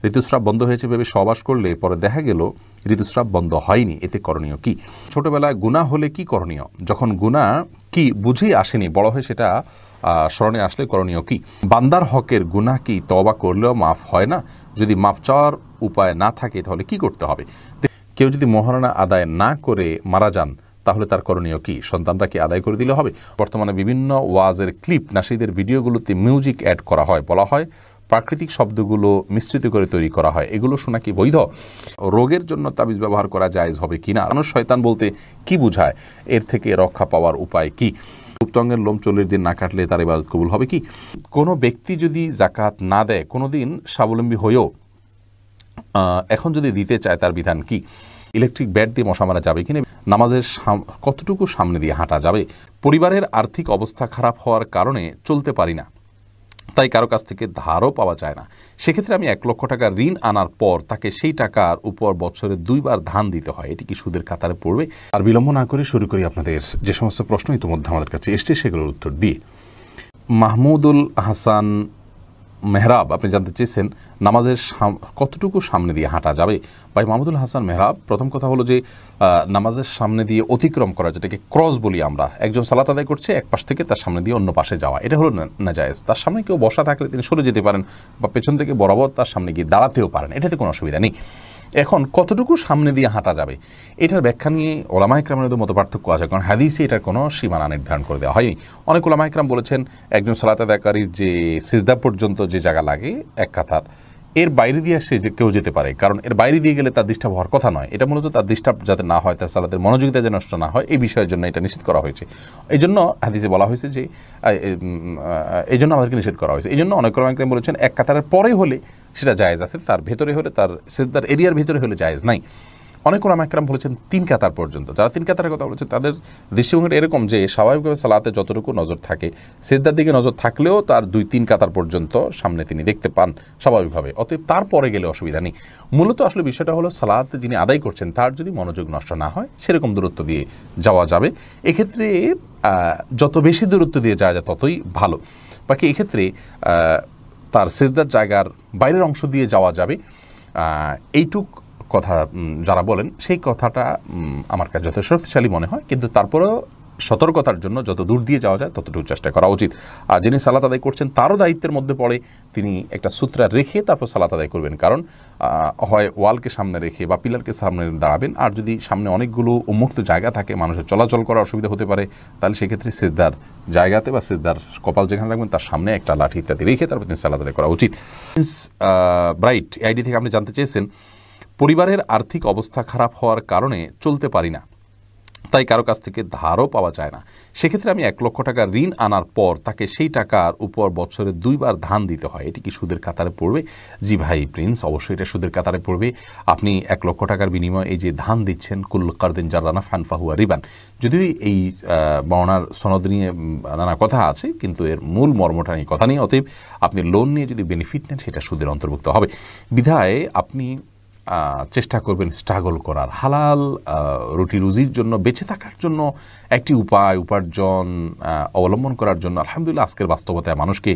ঋতুস্রাব বন্ধ হয়েছে ভেবে সহবাস করলে পরে দেখা গেল ঋতুস্রাব বন্ধ হয়নি, এতে করণীয় কি? ছোটবেলায় গুনাহ হলে কি করণীয়? যখন গুনাহ কি বুঝেই আসেনি, বড় হয়ে সেটা স্মরণে আসলে করণীয় কি? বান্দার হকের গুনাহ কি তওবা করলেও মাফ হয় না? যদি মাফ চাওয়ার উপায় না থাকে তাহলে কি করতে হবে? কেউ যদি মোহরানা আদায় না করে মারা যান তাহলে তার করণীয় কি? সন্তানরা কি আদায় করে দিলে হবে? বর্তমানে বিভিন্ন ওয়াজের ক্লিপ, নাশিদের ভিডিওগুলোতে মিউজিক অ্যাড করা হয়, বলা হয় প্রাকৃতিক শব্দগুলো মিশ্রিত করে তৈরি করা হয়, এগুলো শোনা কি বৈধ? রোগের জন্য তাবিজ ব্যবহার করা জায়েজ হবে কিনা? মানুষ শয়তান বলতে কি বোঝায়? এর থেকে রক্ষা পাওয়ার উপায় কি? গুপ্তাঙ্গের লোম 40 দিন না কাটলে তার ইবাদত কবুল হবে কি? কোনো ব্যক্তি যদি জাকাত না দেয়, কোনোদিন স্বাবলম্বী হয়েও এখন যদি দিতে চায়, তার বিধান কি? ইলেকট্রিক ব্যাট দিয়ে মশা মারা যাবে কিনা? নামাজের কতটুকু সামনে দিয়ে হাঁটা যাবে? পরিবারের আর্থিক অবস্থা খারাপ হওয়ার কারণে চলতে পারি না, তাই কারো কাছ থেকে ধারও পাওয়া যায় না, সেক্ষেত্রে আমি 1 লক্ষ টাকা ঋণ আনার পর তাকে সেই টাকার উপর বছরে 2 বার ধান দিতে হয়, এটি কি সুদের কাতারে পড়বে? আর বিলম্ব না করে শুরু করি আপনাদের যে সমস্ত প্রশ্ন ইতিমধ্যে আমাদের কাছে এসছে সেগুলোর উত্তর দিয়ে। মাহমুদুল হাসান মেহরাব, আপনি জানতে চেয়েছেন নামাজের কতটুকু সামনে দিয়ে হাঁটা যাবে? ভাই মাহমুদুল হাসান মেহরাব, প্রথম কথা হলো যে নামাজের সামনে দিয়ে অতিক্রম করা, যেটাকে ক্রস বলি আমরা, একজন সালাত আদায় করছে, এক পাশ থেকে তার সামনে দিয়ে অন্য পাশে যাওয়া, এটা হলো নাজায়েজ। তার সামনে কেউ বসা থাকলে তিনি সরে যেতে পারেন বা পেছন থেকে বরাবর তার সামনে গিয়ে দাঁড়াতেও পারেন, এটাতে কোনো অসুবিধা নেই। এখন কতটুকু সামনে দিয়ে হাঁটা যাবে, এটার ব্যাখ্যা নিয়ে ওলামা ইকরামের মতো পার্থক্য আছে, কারণ হাদিসে এটার কোনো সীমানা নির্ধারণ করে দেওয়া হয়নি। অনেক ওলামা ইকরাম বলেছেন একজন সালাত আদায়কারীর যে সিজদা পর্যন্ত যে জায়গা লাগে এক কাতার, এর বাইরে দিয়ে সে যে কেউ যেতে পারে, কারণ এর বাইরে দিয়ে গেলে তার ডিস্টার্ব হওয়ার কথা নয়, এটা মূলত তার ডিস্টার্ব যাতে না হয়, তার সালাতের মনোযোগিতা যেন নষ্ট না হয়, এই বিষয়ের জন্য এটা নিষেধ করা হয়েছে। এই জন্য হাদিসে বলা হয়েছে যে এই জন্য আমাদেরকে নিষেধ করা হয়েছে। এই জন্য অনেক ওলামা ইকরাম বলেছেন এক কাতারের পরে হলে সেটা জায়েজ আছে, তার ভেতরে হলে, তার সিজদার এরিয়ার ভেতরে হলে জায়েজ নাই। অনেক ওলামা ইকরাম বলেছেন 3 কাতার পর্যন্ত। যারা 3 কাতারের কথা বলেছেন তাদের দৃষ্টিভঙ্গিটা এরকম যে স্বাভাবিকভাবে সালাতে যতটুকু নজর থাকে, সিজদার দিকে নজর থাকলেও তার 2-3 কাতার পর্যন্ত সামনে তিনি দেখতে পান স্বাভাবিকভাবে, অতএব তারপরে গেলে অসুবিধা নেই। মূলত আসলে বিষয়টা হলো সালাতে যিনি আদায় করছেন তার যদি মনোযোগ নষ্ট না হয় সেরকম দূরত্ব দিয়ে যাওয়া যাবে। এক্ষেত্রে যত বেশি দূরত্ব দিয়ে যাওয়া যায় ততই ভালো। বাকি এক্ষেত্রে তার সিজদার জায়গার বাইরের অংশ দিয়ে যাওয়া যাবে, এইটুক কথা যারা বলেন সেই কথাটা আমার কাছে যথেষ্ট শক্তিশালী মনে হয়, কিন্তু তারপরেও সতর্কতার জন্য যত দূর দিয়ে যাওয়া যায় ততটুকু চেষ্টা করা উচিত। আর যিনি সালাত আদায় করছেন তারও দায়িত্বের মধ্যে পড়ে তিনি একটা সূত্রা রেখে তারপর সালাত আদায় করবেন, কারণ হয় ওয়ালকে সামনে রেখে বা পিলারকে সামনে দাঁড়াবেন, আর যদি সামনে অনেকগুলো উন্মুক্ত জায়গা থাকে, মানুষের চলাচল করার অসুবিধা হতে পারে, তাহলে সেক্ষেত্রে সিজদার জায়গাতে বা সিজদার কপাল যেখানে রাখবেন তার সামনে একটা লাঠি ইত্যাদি রেখে তারপর তিনি সালাত আদায় করা উচিত। ব্রাইট আইডি থেকে আপনি জানতে চেয়েছেন পরিবারের আর্থিক অবস্থা খারাপ হওয়ার কারণে চলতে পারি না, তাই কারো কাছ থেকে ধারও পাওয়া যায় না, সেক্ষেত্রে আমি 1 লক্ষ টাকা ঋণ আনার পর তাকে সেই টাকার উপর বছরে 2 বার ধান দিতে হয়, এটি কি সুদের কাতারে পড়বে? জি ভাই প্রিন্স, অবশ্যই এটা সুদের কাতারে পড়বে। আপনি 1 লক্ষ টাকার বিনিময়ে এই যে ধান দিচ্ছেন, কুল্লু কারদিন জাররানা ফানফাহুয়া রিবান, যদিও এই বর্ণার সনদ নিয়ে নানা কথা আছে, কিন্তু এর মূল মর্মটা নিয়ে কথা নেই। অতএব আপনি লোন নিয়ে যদি বেনিফিট নেন সেটা সুদের অন্তর্ভুক্ত হবে। বিধায় আপনি চেষ্টা করবেন স্ট্রাগল করার, হালাল রুটি রুজির জন্য, বেঁচে থাকার জন্য একটি উপায় উপার্জন অবলম্বন করার জন্য। আলহামদুলিল্লাহ আজকের বাস্তবতায় মানুষকে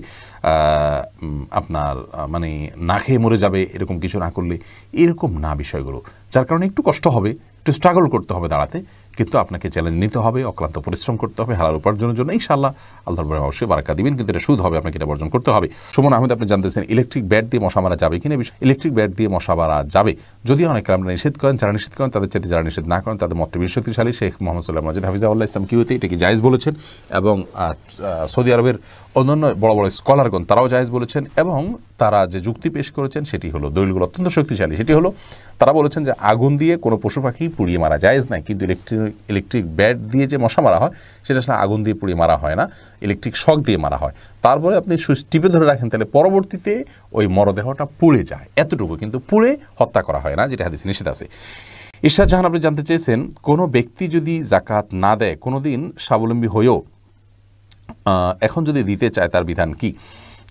আপনার মানে না খেয়ে মরে যাবে এরকম কিছু না করলে এরকম না বিষয়গুলো, যার কারণে একটু কষ্ট হবে, একটু স্ট্রাগল করতে হবে দাঁড়াতে, কিন্তু আপনাকে চ্যালেঞ্জ নিতে হবে, অক্লান্ত পরিশ্রম করতে হবে হালাল উপার্জনের জন্য। ইনশাআল্লাহ আল্লাহর রহমতে অবশ্যই বারাকা দিবেন, কিন্তু এটা সুদ হবে, আপনাকে এটা বর্জন করতে হবে। সুমন আহমেদ, আপনি জানতেছেন ইলেকট্রিক ব্যাট দিয়ে মশা মারা যাবে কিনা? ইলেকট্রিক ব্যাট দিয়ে মশা মারা যাবে, যদিও অনেক আমরা নিষেধ করেন, যারা নিষেধ করেন তাদের চাইতে যারা নিষেধ না করেন তাদের মতটি বেশি শক্তিশালী। শেখ মোহাম্মদ সাল্লাহ মজিদ হাফিজাহুল্লাহ ইসলাম কিউতে এটাকে জায়েজ বলেছেন, এবং সৌদি আরবের অন্যান্য বড় বড় স্কলারগণ তারাও জায়েজ বলেছেন, এবং তারা যে যুক্তি পেশ করেছেন সেটি হলো, দলিলগুলো অত্যন্ত শক্তিশালী, সেটি হলো তারা বলেছেন যে আগুন দিয়ে কোনো পশু পাখি পুড়িয়ে মারা জায়েজ নাই, কিন্তু ইলেকট্রিক ব্যাট দিয়ে যে মশা মারা হয় সেটা আসলে আগুন দিয়ে পুড়িয়ে মারা হয় না, ইলেকট্রিক শক দিয়ে মারা হয়। তারপরে আপনি সুইচ টিপে ধরে রাখেন, তাহলে পরবর্তীতে ওই মরদেহটা পুড়ে যায়, এতটুকু, কিন্তু পুড়ে হত্যা করা হয় না, যেটা হাদিসে নিষেধ আছে। ইরশাদ জাহান, আপনি জানতে চেয়েছেন কোনো ব্যক্তি যদি জাকাত না দেয়, কোনোদিন স্বাবলম্বী হয়েও এখন যদি দিতে চায় তার বিধান কি?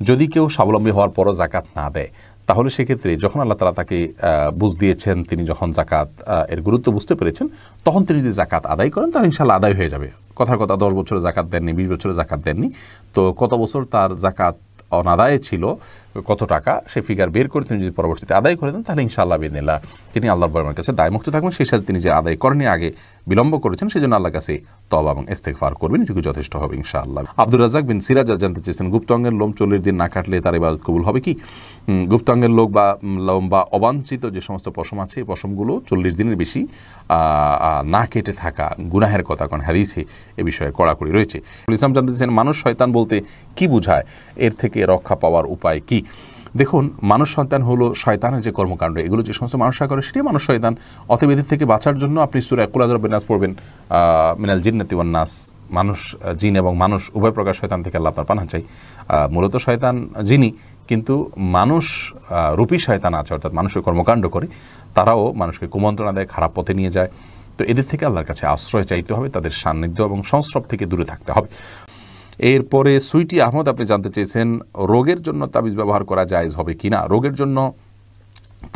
যদি কেউ স্বাবলম্বী হওয়ার পরও জাকাত না দেয় তাহলে সেক্ষেত্রে যখন আল্লাহ তাআলা তাকে বুঝ দিয়েছেন, তিনি যখন জাকাত এর গুরুত্ব বুঝতে পেরেছেন, তখন তিনি যদি জাকাত আদায় করেন তার ইনশাআল্লাহ আদায় হয়ে যাবে। কথার কথা 10 বছরে জাকাত দেননি, 20 বছরে জাকাত দেননি, তো কত বছর তার জাকাত অনাদায়ে ছিল কত টাকা সে ফিগার বের করে তিনি যদি পরবর্তীতে আদায় করে দেন তাহলে ইনশাআল্লাহ বিদিনিল্লাহ তিনি আল্লাহর বরমের কাছে দায়মুক্ত থাকবেন। সেই সাথে তিনি যে আদায় করেনি আগে বিলম্ব করেছেন সেজন্য আল্লাহর কাছে তওবা এবং ইস্তেগফার করবেন, এটুকু যথেষ্ট হবে ইনশাআল্লাহ। আব্দুর রাজ্জাক বিন সিরাজ জানতে চেয়েছেন গুপ্তাঙ্গের লোম 40 দিন না কাটলে তার ইবাদত কবুল হবে কি? গুপ্তাঙ্গের লোম বা অবাঞ্ছিত যে সমস্ত পশম আছে এই পশমগুলো 40 দিনের বেশি না কেটে থাকা গুনাহের কথা, কারণ হাদিসে এ বিষয়ে কড়াকড়ি রয়েছে। ইসলাম জানতে চেয়েছেন মানুষ শয়তান বলতে কি বোঝায়, এর থেকে রক্ষা পাওয়ার উপায় কি? দেখুন, মানুষ সন্তান হলো শয়তানের যে কর্মকাণ্ড এগুলো যে সমস্ত মানুষরা করে সেটাই মানুষ শয়তান। অতএব এদের থেকে বাঁচার জন্য আপনি সূরা কুল আযরা বিন নাস পড়বেন, মিনাল জিন্নাতি ওয়ান নাস, মানুষ জিন এবং মানুষ উভয় প্রকার শয়তান থেকে আল্লাহ আপনার পানাহ চাই। মূলত শয়তান জিনি, কিন্তু মানুষ রূপী শয়তান আছে, অর্থাৎ মানুষের কর্মকাণ্ড করে, তারাও মানুষকে কুমন্ত্রণা দেয়, খারাপ পথে নিয়ে যায়। তো এদের থেকে আল্লাহর কাছে আশ্রয় চাইতে হবে, তাদের সান্নিধ্য এবং সংস্রব থেকে দূরে থাকতে হবে। এরপরে সুইটি আহমদ আপনি জানতে চেয়েছেন রোগের জন্য তাবিজ ব্যবহার করা জায়েজ হবে কিনা। রোগের জন্য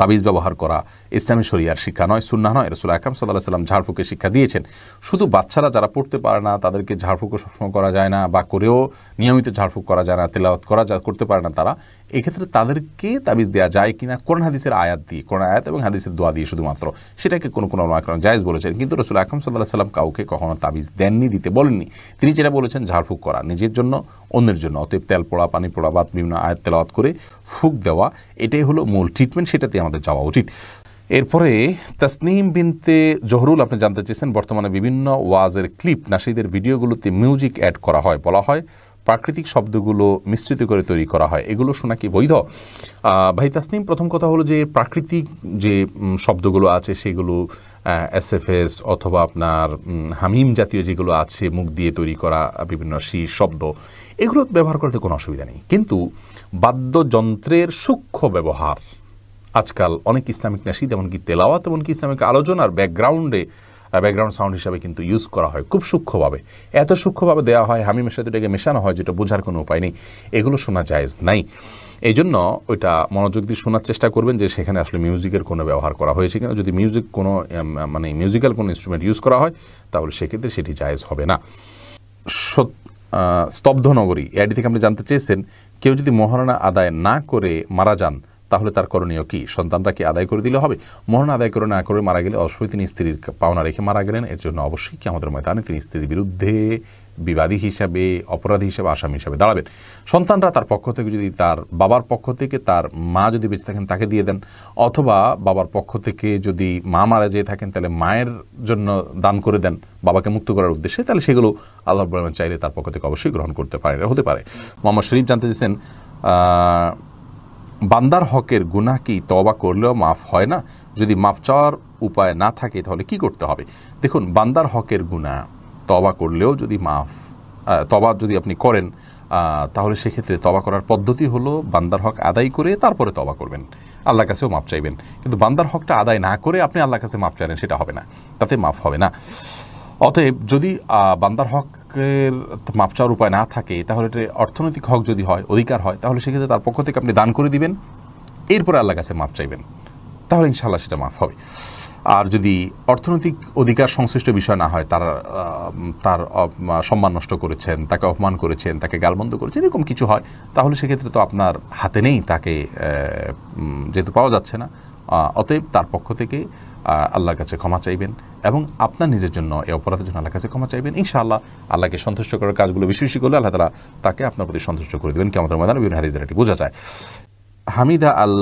তাবিজ ব্যবহার করা ইসলামী শরিয়ার শিক্ষা নয়, সুন্নাহ নয়। রাসূল আকরাম সাল্লাল্লাহু আলাইহি ওয়াসাল্লাম ঝাড়ফুঁকের শিক্ষা দিয়েছেন। শুধু বাচ্চারা যারা পড়তে পারে না তাদেরকে ঝাড়ফুঁকও সবসময় করা যায় না, বা করেও নিয়মিত ঝাড়ফুঁক করা যায় না, তেলাওয়াত করতে পারে না তারা, এক্ষেত্রে তাদেরকে তাবিজ দেওয়া যায় কিনা কোরআন হাদিসের আয়াত দিয়ে, কোরআন আয়াত এবং হাদিসের দোয়া দিয়ে শুধুমাত্র, সেটাকে কোনো ওলামা জায়েজ বলেছেন। কিন্তু রাসূল আকরাম সাল্লাল্লাহু আলাইহি ওয়াসাল্লাম কাউকে কখনো তাবিজ দেননি, দিতে বলেননি। তিনি যেটা বলেছেন ঝাড়ফুঁক করা নিজের জন্য, অন্যের জন্য। অতএব তেল পোড়া, পানি পোড়া বা বিভিন্ন আয়াত তেলাওয়াত করে ফুঁক দেওয়া, এটাই হলো মূল ট্রিটমেন্ট, সেটাতে আমাদের যাওয়া উচিত। এরপরে তাসনিম বিনতে জহরুল আপনি জানতে চেয়েছেন বর্তমানে বিভিন্ন ওয়াজের ক্লিপ, নাশিদের ভিডিওগুলোতে মিউজিক অ্যাড করা হয়, বলা হয় প্রাকৃতিক শব্দগুলো মিশ্রিত করে তৈরি করা হয়, এগুলো শোনা কি বৈধ? ভাই তাসনিম, প্রথম কথা হলো যে প্রাকৃতিক যে শব্দগুলো আছে সেগুলো এসএফএস অথবা আপনার হামিম জাতীয় যেগুলো আছে মুখ দিয়ে তৈরি করা বিভিন্ন শব্দ, এগুলো ব্যবহার করতে কোনো অসুবিধা নেই। কিন্তু বাদ্যযন্ত্রের সূক্ষ্ম ব্যবহার আজকাল অনেক ইসলামিক নাশিদ এমনকি তেলাওয়াত এমনকি ইসলামিক আলোচনার ব্যাকগ্রাউন্ড সাউন্ড হিসাবে কিন্তু ইউজ করা হয় খুব সূক্ষ্মভাবে, এত সূক্ষ্মভাবে দেওয়া হয়, হামিমের সাথে এটাকে মেশানো হয় যেটা বোঝার কোনো উপায় নেই। এগুলো শোনা জায়েজ নাই। এই জন্য ওইটা মনোযোগ দিয়ে শোনার চেষ্টা করবেন যে সেখানে আসলে মিউজিকের কোনো ব্যবহার করা হয়েছে কিনা। যদি মিউজিক্যাল কোনো ইনস্ট্রুমেন্ট ইউজ করা হয় তাহলে সেক্ষেত্রে সেটি জায়েজ হবে না। স্তব্ধ নগরী এআইডি থেকে আপনি জানতে চেয়েছেন কেউ যদি মহারণা আদায় না করে মারা যান তাহলে তার করণীয় কি? সন্তানরা কি আদায় করে দিলে হবে? মহারণা আদায় করে না করে মারা গেলে অবশ্যই তিনি স্ত্রীর পাওনা রেখে মারা গেলেন, এর জন্য অবশ্যই কিয়ামতের ময়দানে তিনি স্ত্রীর বিরুদ্ধে বিবাদী হিসাবে, অপরাধী হিসাবে, আসামি হিসাবে দাঁড়াবেন। সন্তানরা তার পক্ষ থেকে যদি তার বাবার পক্ষ থেকে তার মা যদি বেঁচে থাকেন তাকে দিয়ে দেন, অথবা বাবার পক্ষ থেকে যদি মা মারা যেয়ে থাকেন তাহলে মায়ের জন্য দান করে দেন বাবাকে মুক্ত করার উদ্দেশ্যে, তাহলে সেগুলো আল্লাহর বরকত চাইলে তার পক্ষ থেকে অবশ্যই গ্রহণ করতে পারে, হতে পারে। মোহাম্মদ শরীফ জানতে চেয়েছেন বান্দার হকের গুনাহ কি তওবা করলেও মাফ হয় না? যদি মাফ চাওয়ার উপায় না থাকে তাহলে কি করতে হবে? দেখুন, বান্দার হকের গুনাহ তওবা করলেও যদি তওবা যদি আপনি করেন তাহলে সেক্ষেত্রে তওবা করার পদ্ধতি হলো বান্দার হক আদায় করে তারপরে তওবা করবেন, আল্লাহর কাছেও মাফ চাইবেন। কিন্তু বান্দার হকটা আদায় না করে আপনি আল্লাহর কাছে মাফ চাইলেন, সেটা হবে না, তাতে মাফ হবে না। অতএব যদি বান্দার হকের মাফ চাওয়ার উপায় না থাকে তাহলে এটা অর্থনৈতিক হক যদি হয়, অধিকার হয়, তাহলে সেক্ষেত্রে তার পক্ষ থেকে আপনি দান করে দিবেন, এরপরে আল্লাহর কাছে মাফ চাইবেন, তাহলে ইনশাআল্লাহ সেটা মাফ হবে। আর যদি অর্থনৈতিক অধিকার সংশ্লিষ্ট বিষয় না হয়, তার সম্মান নষ্ট করেছেন, তাকে অপমান করেছেন, তাকে গালমন্দ করেছেন, এরকম কিছু হয়, তাহলে সেক্ষেত্রে তো আপনার হাতে নেই, তাকে যেহেতু পাওয়া যাচ্ছে না, অতএব তার পক্ষ থেকে আল্লাহর কাছে ক্ষমা চাইবেন এবং আপনার নিজের জন্য এই অপরাধের জন্য আল্লাহর কাছে ক্ষমা চাইবেন। ইনশাআল্লাহ আল্লাহকে সন্তুষ্ট করার কাজগুলো বেশি বেশি করলে আল্লাহ তাআলা তাকে আপনার প্রতি সন্তুষ্ট করে দেবেন। কিয়ামতের ময়দানে বিভিন্ন হাদিসের এটি বোঝা যায়। হামিদা আল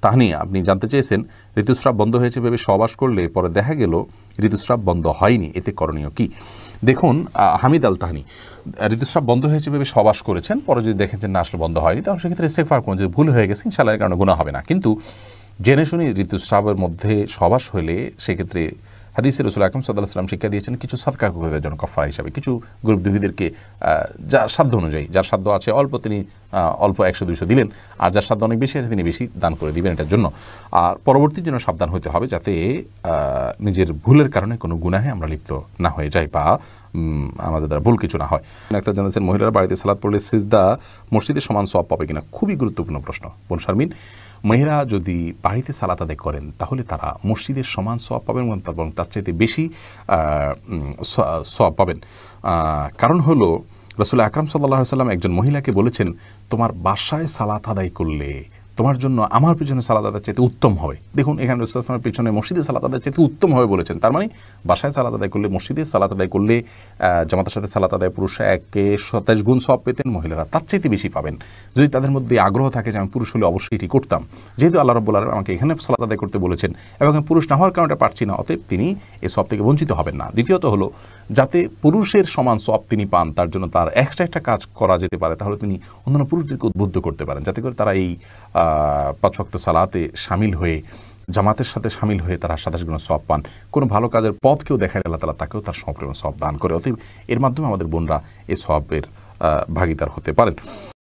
তাহনি আপনি জানতে চেয়েছেন ঋতুস্রাব বন্ধ হয়েছে ভেবে সহবাস করলে পরে দেখা গেল ঋতুস্রাব বন্ধ হয়নি, এতে করণীয় কি? দেখুন, হামিদ আল তাহনি ঋতুস্রাব বন্ধ হয়েছে ভেবে সহবাস করেছেন, পরে যদি দেখেন না আসলে বন্ধ হয়নি তাহলে সেক্ষেত্রে ইস্তেগফার করুন, যদি ভুল হয়ে গেছে ইনশাআল্লাহ এর কারণে গুনাহ হবে না। কিন্তু জেনে শুনি ঋতুস্রাবের মধ্যে সহবাস হলে সেক্ষেত্রে হাদিসে রাসূল আকরাম সাল্লাল্লাহু আলাইহি ওয়াসাল্লাম শিক্ষা দিয়েছেন কিছু সাদকা করে দেওয়ার জন্য কাফারা হিসাবে, কিছু গরিব দুঃখীদেরকে যার সাধ্য অনুযায়ী, যার সাধ্য আছে অল্প তিনি অল্প 100-200 দিলেন, আর যার সাধ্য অনেক বেশি আছে তিনি বেশি দান করে দিবেন এটার জন্য। আর পরবর্তীর জন্য সাবধান হতে হবে যাতে নিজের ভুলের কারণে কোনো গুনাহে আমরা লিপ্ত না হয়ে যাই বা আমাদের দ্বারা ভুল কিছু না হয়। একটা জানাচ্ছেন মহিলারা বাড়িতে সালাত পড়লে সিজদা মসজিদের সমান সওয়াব পাবে কিনা? খুবই গুরুত্বপূর্ণ প্রশ্ন বোন শারমিন। মেয়েরা যদি বাড়িতে সালাত আদায় করেন তাহলে তারা মসজিদের সমান সওয়াব পাবেন এবং তার চাইতে বেশি সওয়াব পাবেন। কারণ হলো রাসূল আকরাম সাল্লাল্লাহু আলাইহি ওয়াসাল্লাম একজন মহিলাকে বলেছেন, তোমার বাসায় সালাত আদায় করলে তোমার জন্য আমার পিছনে সালাত আদায় চাইতে উত্তম হবে। দেখুন, এখানে রাসূল সাল্লাল্লাহু আলাইহি ওয়াসাল্লামের পিছনে মসজিদে সালাত আদায় চাইতে উত্তম হবে বলেছেন। তার মানে বাসায় সালাত আদায় করলে, মসজিদে সালাত আদায় করলে, জামাতের সাথে সালাত আদায় পুরুষরা 27 গুণ সওয়াব পেতেন, মহিলারা তার চাইতে বেশি পাবেন। যদি তাদের মধ্যে আগ্রহ থাকে যে আমি পুরুষ হলে অবশ্যই এটি করতাম, যেহেতু আল্লাহ রাব্বুল আলামিন আমাকে এখানে সালাত আদায় করতে বলেছেন এবং আমি পুরুষ না হওয়ার কারণে পারছি না, অতএব তিনি এই সওয়াব থেকে বঞ্চিত হবেন না। দ্বিতীয়ত হলো, যাতে পুরুষের সমান সওয়াব তিনি পান, তার জন্য তার এক্সট্রা একটা কাজ করা যেতে পারে, তাহলে তিনি অন্যান্য পুরুষদেরকে উদ্বুদ্ধ করতে পারেন, যাতে করে তারা এই 5 ওয়াক্ত সালাতে শামিল হয়ে, জামাতের সাথে শামিল হয়ে তারা 27 গুণ সওয়াব পান। কোনো ভালো কাজের পথ কেউ দেখায় আল্লাহ তাআলা তাকেও তার সমপরিমাণ সওয়াব দান করে। অতএব এর মাধ্যমে আমাদের বোনরা এই সওয়াবের ভাগীদার হতে পারেন।